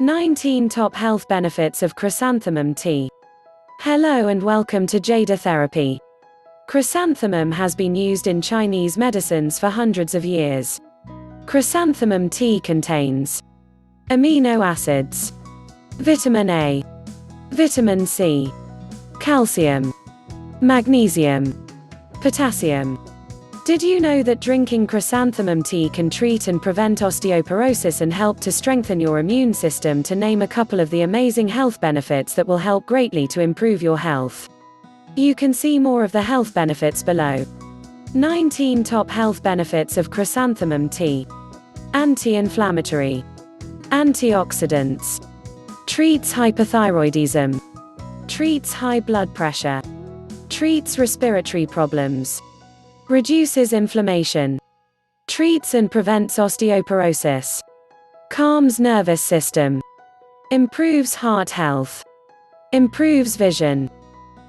19 Top Health Benefits of Chrysanthemum Tea. Hello and welcome to Jada Therapy. Chrysanthemum has been used in Chinese medicines for hundreds of years. Chrysanthemum tea contains amino acids, vitamin A, vitamin C, calcium, magnesium, potassium. Did you know that drinking chrysanthemum tea can treat and prevent osteoporosis and help to strengthen your immune system, to name a couple of the amazing health benefits that will help greatly to improve your health? You can see more of the health benefits below. 19 Top Health Benefits of Chrysanthemum Tea. Anti-inflammatory. Antioxidants. Treats hypothyroidism. Treats high blood pressure. Treats respiratory problems. Reduces inflammation. Treats and prevents osteoporosis. Calms nervous system. Improves heart health. Improves vision.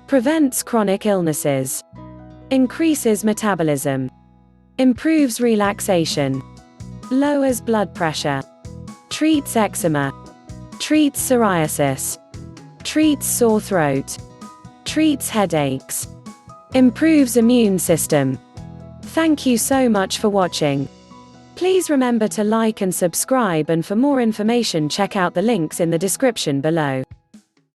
Prevents chronic illnesses. Increases metabolism. Improves relaxation. Lowers blood pressure. Treats eczema. Treats psoriasis. Treats sore throat. Treats headaches. Improves immune system. Thank you so much for watching. Please remember to like and subscribe, and for more information check out the links in the description below.